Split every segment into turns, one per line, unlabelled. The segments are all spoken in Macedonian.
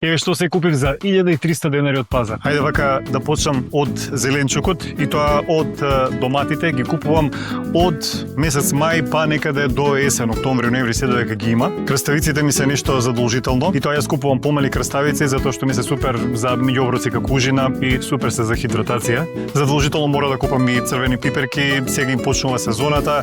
Еве што се купив за 1300 денари од пазар. Хајде вака да почнам од зеленчукот и тоа од доматите ги купувам од месец мај па некаде до есен, октомври, ноември, се додека ги има. Краставиците ми се нешто задолжително и тоа јас купувам помали краставици затоа што ми се супер за меѓуоброци како ужина и супер се за хидратација. Задолжително мора да купам и црвени пиперки, сега им почнува сезоната.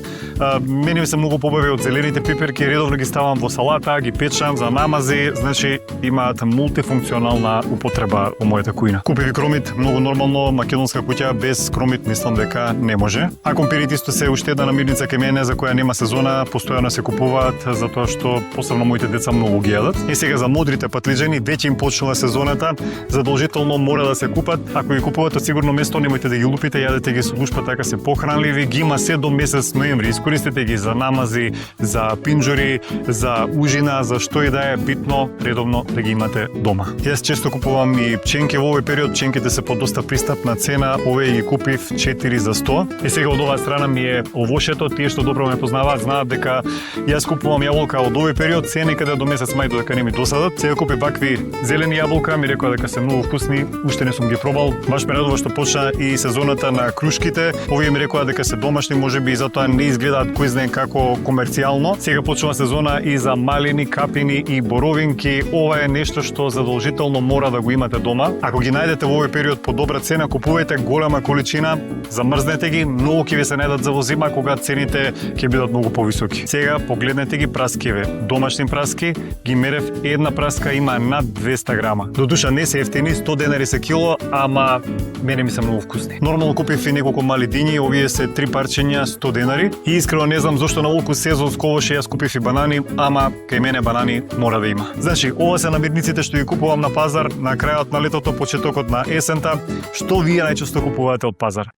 Мене ми се многу побави од зелените пиперки, редовно ги ставам во салата, ги печам за намази, значи имаат мултифункционална употреба во мојата кујна. Купив и кромит, многу нормално, македонска куќа без кромит мислам дека не може. А компирите исто се уште една намирница кај мене за која нема сезона, постојано се купуваат затоа што посебно моите деца многу ги јадат. И сега за модрите патлиџани веќе им почнува сезоната, задолжително мора да се купат. Ако ги купувате сигурно место немојте да ги лупите, јадете ги со лушпа, така се похранливи, ги има се до месец ноември. Искористете ги за намази, за пинџури, за ужина, за што и да е битно редовно да ги имате дома. Јас често купувам и пченки во овој период, пченките се по доста пристапна цена, овие ги купив 4 за 100. И сега од оваа страна ми е овошето, тие што добро ме познаваат знаат дека јас купувам јаболка од овој период, се некаде до месец мај додека не ми досадат. Сега купив вакви зелени јаболка, ми рекоа дека се многу вкусни, уште не сум ги пробал. Баш ме радува што почна и сезоната на крушките. Овие ми рекоа дека се домашни, можеби и затоа не изгледаат кој знае како комерцијално. Сега почнува сезона и за малини, капини и боровинки. Ова е нешто што задолжително мора да го имате дома. Ако ги најдете во овој период по добра цена, купувајте голема количина, замрзнете ги, многу ќе ви се најдат за во зима кога цените ќе бидат многу повисоки. Сега погледнете ги праскиве, домашни праски, ги мерев, една праска има над 200 грама. Додуша не се ефтини, 100 денари се кило, ама мене ми се многу вкусни. Нормално купив и неколку мали дињи, овие се 3 парчиња 100 денари. И искрено не знам зошто на оволку сезонско овоше јас купив и банани, ама кај мене банани мора да има. Значи, ова се намирниците што ги купувам на пазар на крајот на летото, почетокот на есента. Што вие најчесто купувате од пазар?